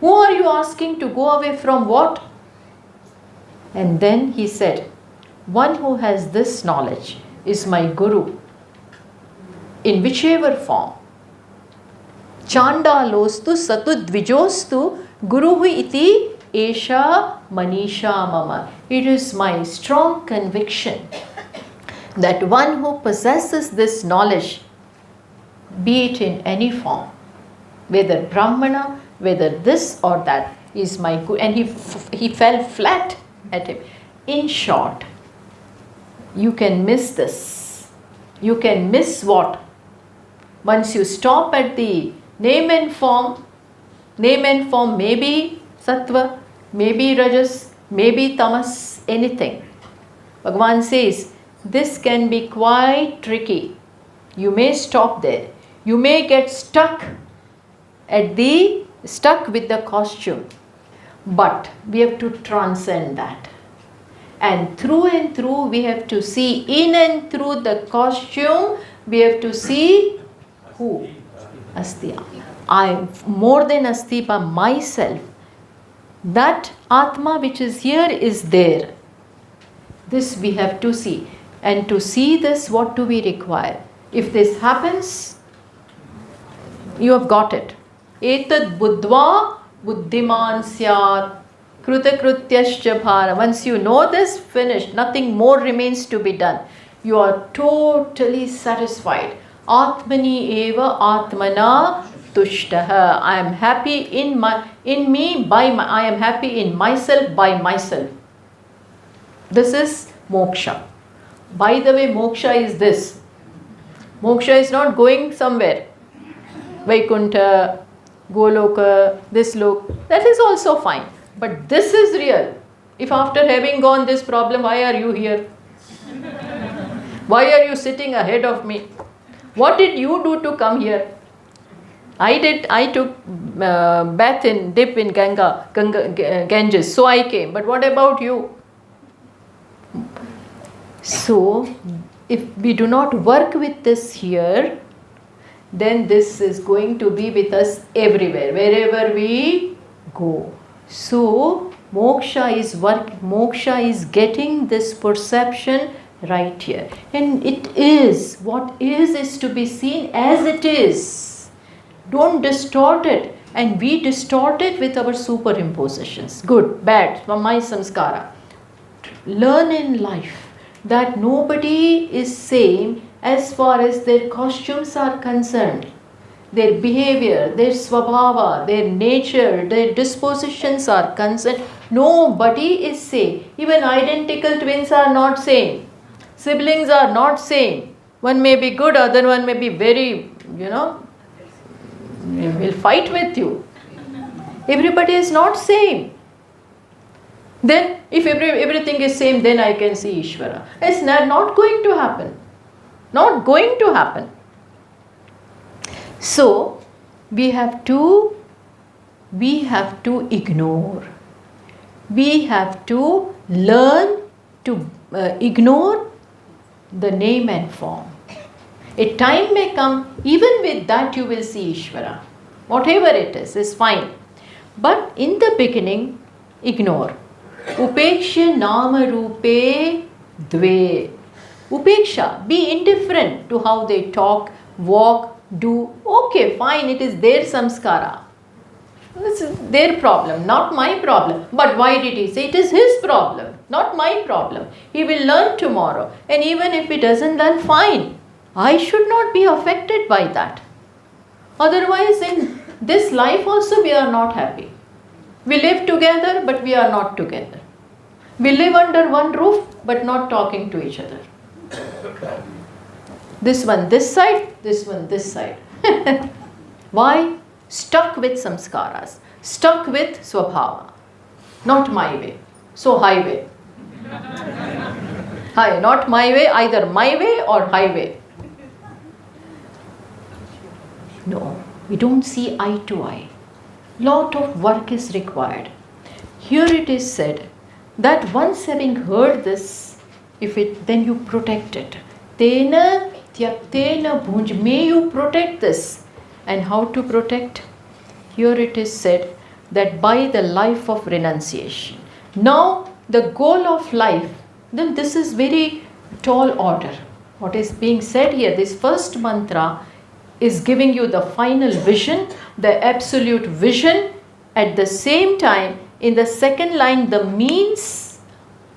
A: Who are you asking to go away from what? And then he said, one who has this knowledge is my Guru, in whichever form. Chandalostu satudvijostu guruhu iti esha manisha mama. It is my strong conviction that one who possesses this knowledge, be it in any form, whether Brahmana, whether this or that, is my Guru. And he fell flat at him. In short, you can miss this. You can miss what? Once you stop at the name and form may be sattva, may be rajas, may be tamas, anything. Bhagavan says, this can be quite tricky. You may stop there. You may get stuck with the costume. But we have to transcend that. And through we have to see, in and through the costume, we have to see who? Asti. I am more than Asti, but myself. That Atma which is here is there. This we have to see. And to see this, what do we require? If this happens, you have got it. Etad buddhva buddhiman syat krutakrutyascha bhara. Once you know this, finished. Nothing more remains to be done. You are totally satisfied. Atmani eva atmana tushtaha. I am happy I am happy in myself by myself. This is moksha. By the way, moksha is this. Moksha is not going somewhere. Vaikuntha, Goloka, this look. That is also fine. But this is real. If after having gone this problem, why are you here? Why are you sitting ahead of me? What did you do to come here? I took dip in Ganges, so I came. But what about you? So, if we do not work with this here, then this is going to be with us everywhere, wherever we go. So, moksha is getting this perception right here. And it is, what is to be seen as it is. Don't distort it. And we distort it with our superimpositions. Good, bad, my samskara. Learn in life that nobody is same as far as their costumes are concerned. Their behavior, their swabhava, their nature, their dispositions are concerned. Nobody is same. Even identical twins are not same. Siblings are not same. One may be good, other one may be very, will fight with you. Everybody is not same. Then if everything is same, then I can see Ishvara. It's not going to happen. Not going to happen. So we have to ignore. We have to learn to ignore the name and form. A time may come, even with that you will see Ishvara. Whatever it is fine. But in the beginning, ignore. Upeksha nama rupe dve. Upeksha, be indifferent to how they talk, walk, do. Okay, fine, it is their samskara. This is their problem, not my problem. But why did he say? It is his problem, not my problem. He will learn tomorrow. And even if he doesn't learn, fine. I should not be affected by that. Otherwise, in this life also we are not happy. We live together, but we are not together. We live under one roof, but not talking to each other. This one this side, this one this side. Why? Stuck with samskaras, stuck with swabhava. Not my way, so highway. Hi, not my way, either my way or highway. No, we don't see eye to eye. Lot of work is required. Here it is said that once having heard this, then you protect it. Tena tyaktena bhunj. May you protect this. And how to protect? Here it is said that by the life of renunciation. Now the goal of life, then this is very tall order. What is being said here, this first mantra is giving you the final vision, the absolute vision. At the same time, in the second line, the means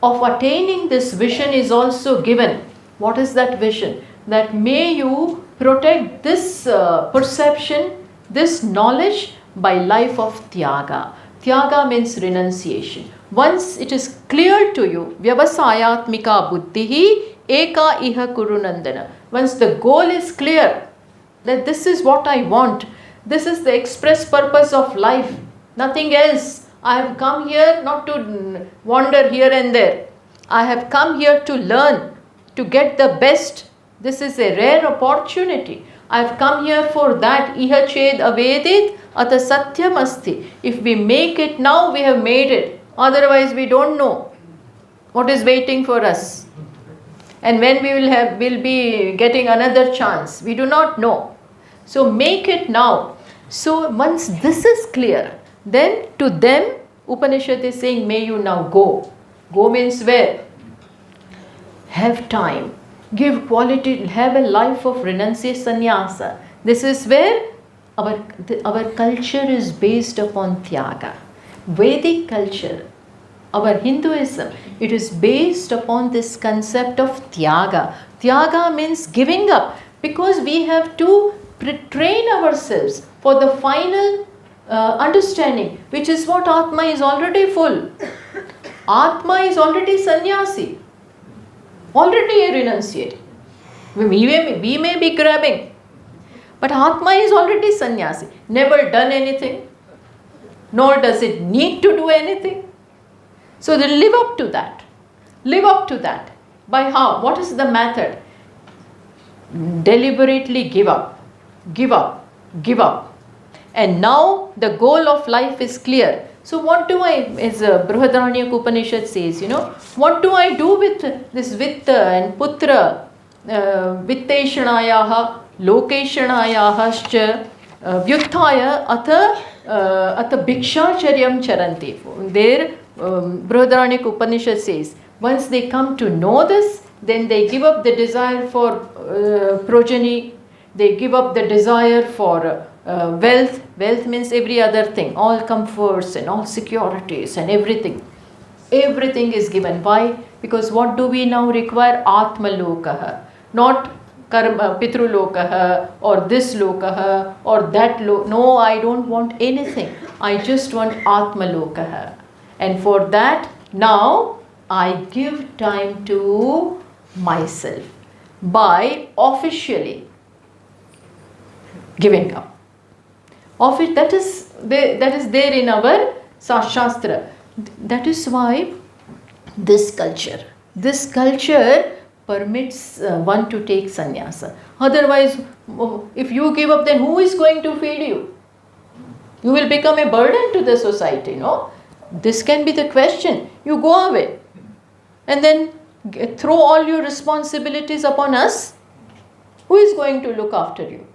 A: of attaining this vision is also given. What is that vision? That may you protect this perception, this knowledge by life of tyaga. Tyaga means renunciation. Once it is clear to you, vyavasayatmika buddhihi eka iha kurunandana. Once the goal is clear, that this is what I want, this is the express purpose of life, nothing else. I have come here not to wander here and there. I have come here to learn, to get the best. This is a rare opportunity. I have come here for that. Iha ched avedit ata satyam asti. If we make it now, we have made it. Otherwise, we don't know what is waiting for us. And when we'll be getting another chance. We do not know. So make it now. So once this is clear, then to them, Upanishad is saying, may you now go. Go means where? Have time. Give quality, have a life of renunciation, sannyasa. This is where our culture is based upon tyaga. Vedic culture, our Hinduism, it is based upon this concept of tyaga. Tyaga means giving up, because we have to train ourselves for the final understanding, which is what Atma is already full. Atma is already sannyasi, already a renunciate. We may be grabbing, but Atma is already sannyasi, never done anything, nor does it need to do anything. So they live up to that. Live up to that. By how? What is the method? Deliberately give up. Give up. Give up. And now the goal of life is clear. So what do I, as Brihadaranyaka Upanishad says, what do I do with this Vitta and Putra, Vitteshanayaha, Lokeshanayaha, Vyuthaya, Ata Bhikshacharyam Charanti. There, Brihadaranyaka Upanishad says, once they come to know this, then they give up the desire for progeny, they give up the desire for wealth. Wealth means every other thing, all comforts and all securities and everything. Everything is given. Why? Because what do we now require? Atma lokaha. Not karma, pitru lokaha or this lokaha or that No, I don't want anything. I just want Atma lokaha. And for that, now I give time to myself by officially giving up. That is there in our Shastra. That is why this culture permits one to take sannyasa. Otherwise, if you give up, then who is going to feed you? You will become a burden to the society, no? This can be the question. You go away and then throw all your responsibilities upon us. Who is going to look after you?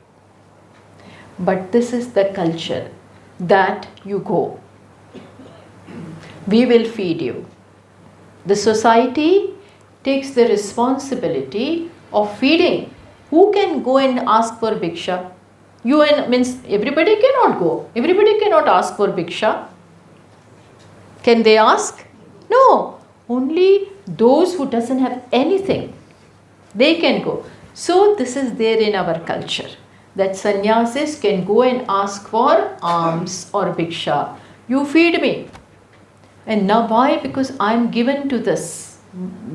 A: But this is the culture that you go. We will feed you. The society takes the responsibility of feeding. Who can go and ask for bhiksha? Means everybody cannot go. Everybody cannot ask for bhiksha. Can they ask? No. Only those who doesn't have anything, they can go. So this is there in our culture, that sannyasis can go and ask for alms or bhiksha. You feed me. And now why? Because I am given to this.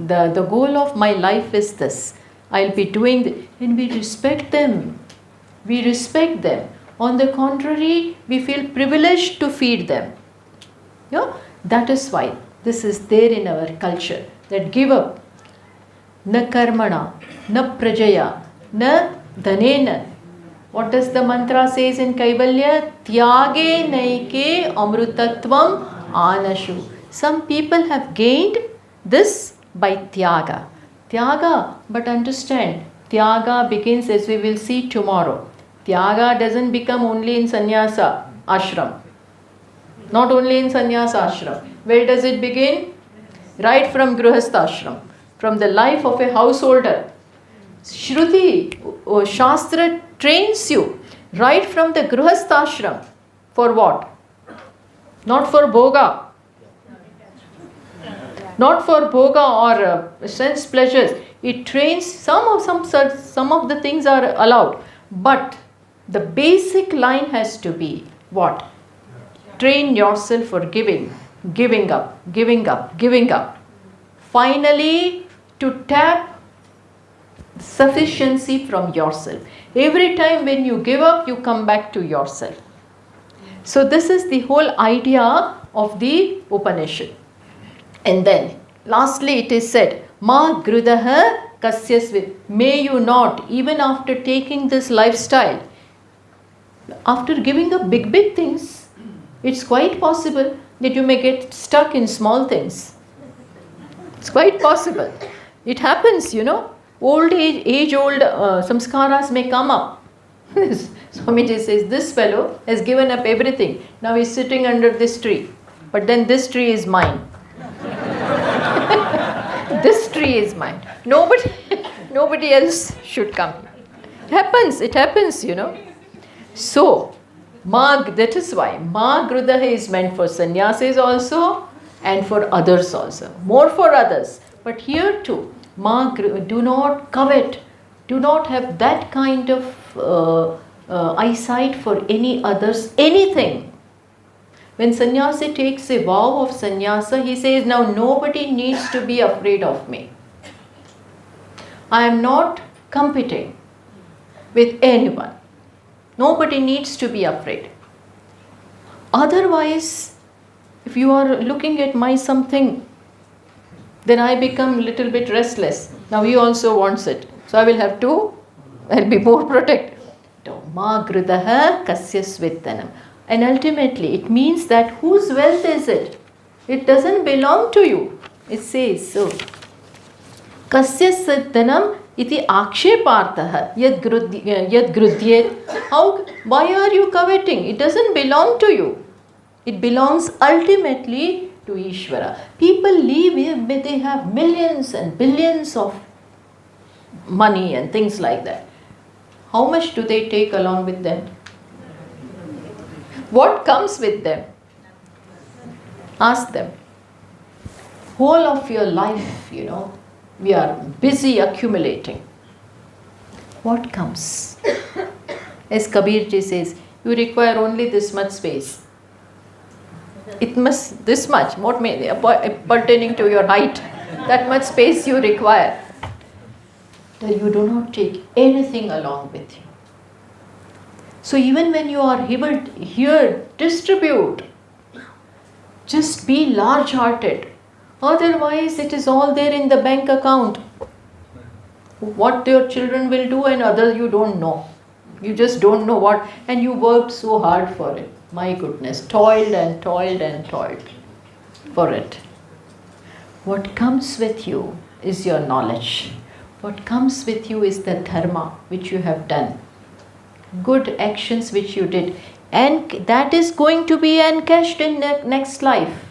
A: The goal of my life is this. I'll be doing and we respect them. We respect them. On the contrary, we feel privileged to feed them. Yeah? That is why this is there in our culture, that give up. Na karmana, na prajaya, na dhanena. What does the mantra says in Kaivalya? Tyage naike amrutatvam anashu. Some people have gained this by tyaga. Tyaga, but understand, tyaga begins, as we will see tomorrow. Tyaga doesn't become only in sannyasa ashram. Not only in sannyasa ashram. Where does it begin? Right from grihastha ashram, from the life of a householder. Shruti, Shastra trains you right from the grihastha ashram. For what? Not for bhoga. Not for bhoga or sense pleasures. It trains, some of the things are allowed. But the basic line has to be what? Train yourself for giving up. Finally, to tap sufficiency from yourself. Every time when you give up, you come back to yourself. So this is the whole idea of the Upanishad. And then, lastly it is said, Ma grudaha kasyasvit. May you not, even after taking this lifestyle, after giving up big things, it's quite possible that you may get stuck in small things. It's quite possible. It happens, Old age-old samskaras may come up. Swamiji says, this fellow has given up everything. Now he's sitting under this tree. But then this tree is mine. This tree is mine. Nobody else should come. It happens, So, that is why Ma Grudaha is meant for sannyasis also and for others also. More for others. But here too, do not covet. Do not have that kind of eyesight for any others, anything. When sannyasi takes a vow of sannyasa, he says, now nobody needs to be afraid of me. I am not competing with anyone. Nobody needs to be afraid. Otherwise, if you are looking at my something, then I become a little bit restless. Now he also wants it. So I'll be more protective. Ma grudaha kasyasvittanam. And ultimately, it means that whose wealth is it? It doesn't belong to you. It says so. Kasyasvittanam iti akshepartaha yad grudyet. Why are you coveting? It doesn't belong to you. It belongs ultimately to Ishvara. People live, they have millions and billions of money and things like that. How much do they take along with them? What comes with them? Ask them. whole of your life, we are busy accumulating. What comes? As Kabirji says, you require only this much space. It must, this much, what may, pertaining to your height, that much space you require. That you do not take anything along with you. So even when you are here, distribute. Just be large-hearted. Otherwise, it is all there in the bank account. What your children will do and others you don't know. You just don't know what. And you worked so hard for it. My goodness. Toiled and toiled and toiled for it. What comes with you is your knowledge. What comes with you is the dharma which you have done. Good actions which you did. And that is going to be encashed in next life.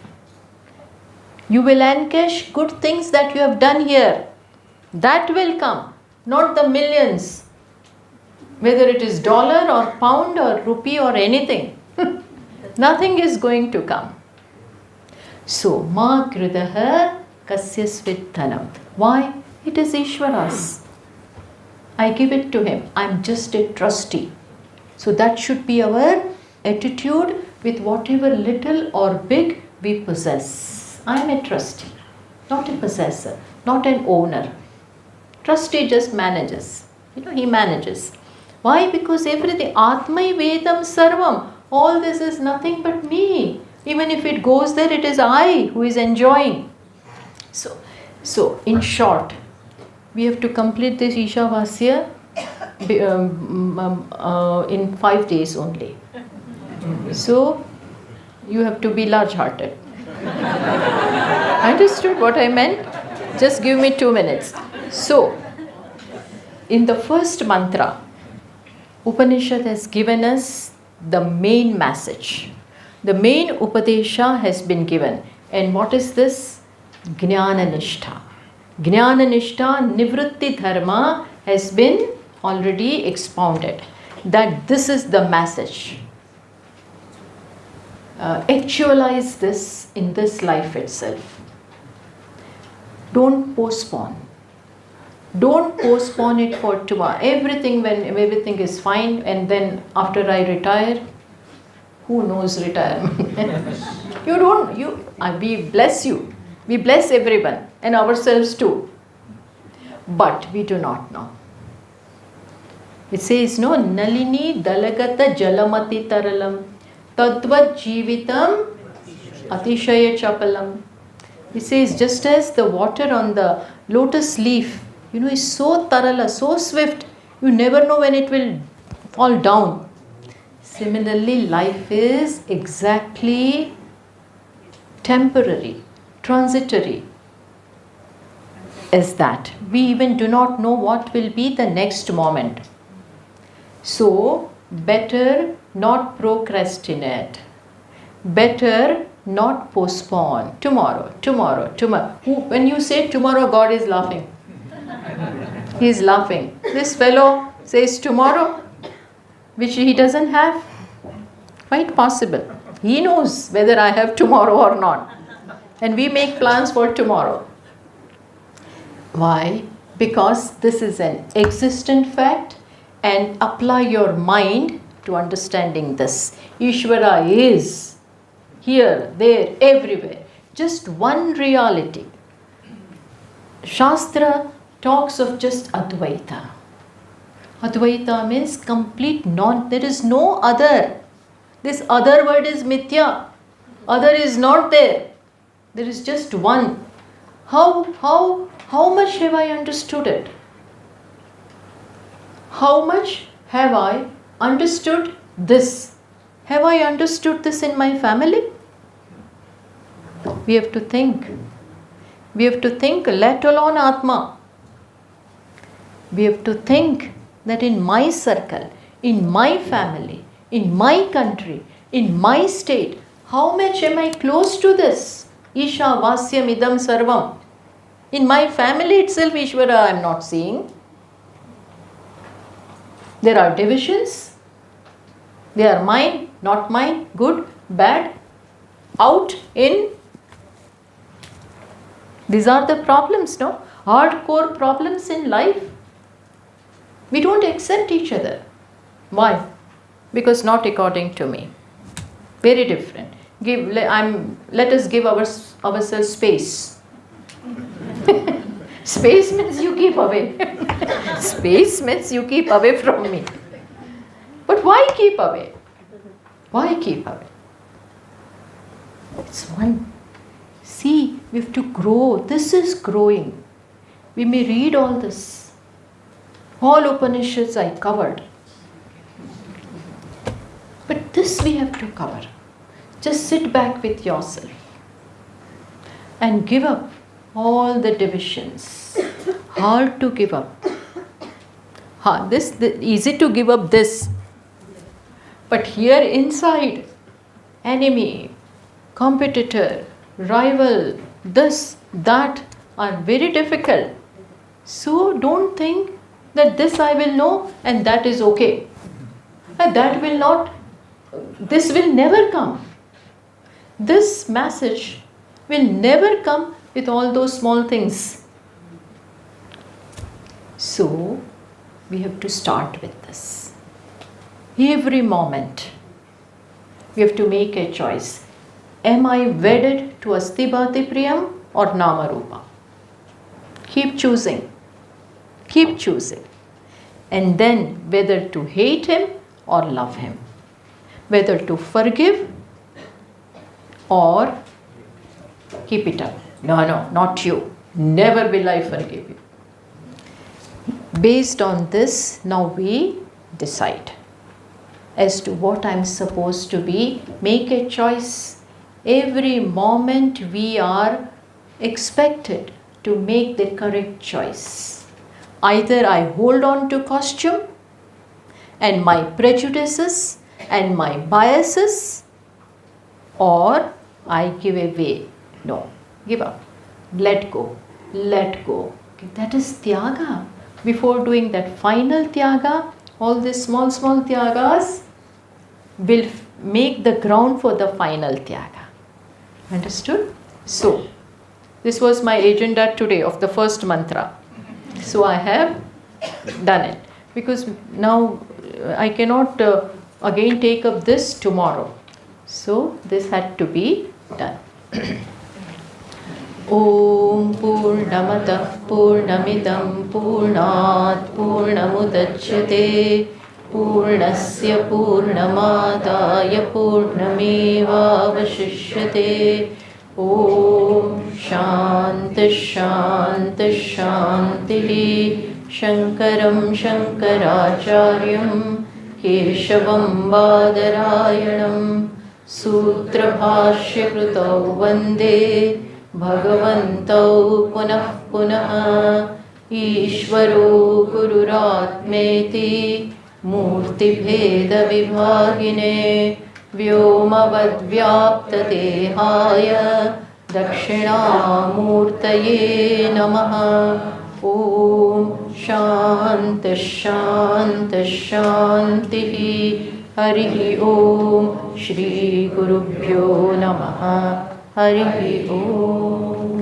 A: You will encash good things that you have done here. That will come, not the millions. Whether it is dollar or pound or rupee or anything. Nothing is going to come. So, ma kridaha kasyasvit dhanam. Why? It is Ishvara's. I give it to him. I am just a trustee. So that should be our attitude with whatever little or big we possess. I am a trustee, not a possessor, not an owner. Trustee just manages. He manages. Why? Because everything, Atmai Vedam Sarvam, all this is nothing but me. Even if it goes there, it is I who is enjoying. So in short, we have to complete this Ishavasya in 5 days only. So, you have to be large-hearted. Understood what I meant? Just give me 2 minutes. So, in the first mantra, Upanishad has given us the main message. The main Upadesha has been given. And what is this? Jnana Nishtha. Jnana Nishtha, Nivritti Dharma has been already expounded. That this is the message. Actualize this in this life itself. Don't postpone. Don't postpone it for tomorrow. When everything is fine, and then after I retire, who knows retirement? We bless you. We bless everyone and ourselves too. But we do not know. It says, no, Nalini Dalagata Jalamati Taralam Tadvat Jivitam Atishaya Chapalam. It says, just as the water on the lotus leaf, is so tarala, so swift, you never know when it will fall down. Similarly, life is exactly temporary, transitory as that. We even do not know what will be the next moment. So, better not procrastinate. Better not postpone. Tomorrow. When you say tomorrow, God is laughing. He is laughing. This fellow says tomorrow, which he doesn't have. Quite possible. He knows whether I have tomorrow or not. And we make plans for tomorrow. Why? Because this is an existent fact, and apply your mind to understanding this. Ishvara is here, there, everywhere. Just one reality. Shastra talks of just Advaita. Advaita means complete there is no other. This other word is mithya. Other is not there. There is just one. How much have I understood it? How much have I understood this? Have I understood this in my family? We have to think. We have to think, let alone Atma. We have to think that in my circle, in my family, in my country, in my state, how much am I close to this? Ishavasya midam sarvam. In my family itself, Ishvara I am not seeing. There are divisions. They are mine, not mine, good, bad, out, in. These are the problems, no? Hardcore problems in life. We don't accept each other. Why? Because not according to me. Very different. Let us give ourselves space. Space means you keep away. Space means you keep away from me. But why keep away? Why keep away? It's one. See, we have to grow. This is growing. We may read all this. All Upanishads I covered. But this we have to cover. Just sit back with yourself and give up all the divisions. Hard to give up. Easy to give up this. But here inside, enemy, competitor, rival, this, that are very difficult. So don't think that this I will know and that is okay. And that will not, this will never come. This message will never come with all those small things. So we have to start with this. Every moment we have to make a choice. Am I wedded to Asti Bhati Priyam or Nama Rupa? Keep choosing. Keep choosing. And then whether to hate him or love him. Whether to forgive or keep it up. No, not you. Never will I forgive you. Based on this, now we decide as to what I am supposed to be. Make a choice. Every moment we are expected to make the correct choice. Either I hold on to costume and my prejudices and my biases, or I give away. No, give up. Let go. Let go. Okay, that is tyaga. Before doing that final tyaga, all these small tyagas will make the ground for the final tyaga. Understood? So, this was my agenda today of the first mantra. So I have done it. Because now I cannot again take up this tomorrow. So this had to be done. Om Purnamata Purnamidam Purnat Purnamudachyate Purnasya Purnamadaya Purnameva Vashishyate. Om Shanti Shanti Shanti. Shankaram Shankaracharyam Keshavam Badarayanam Sutra Bhashya Krutau Vande Bhagavantau Punah Punah Ishvaro Gururatmeti Murti Bheda Vibhagine Vyomavad Vyapta Dehaya Dakshinamurtaye Namaha. Om Shanti Shanti Shanti. Harihi Om Shri Gurubhyo Namaha. Harihi Om.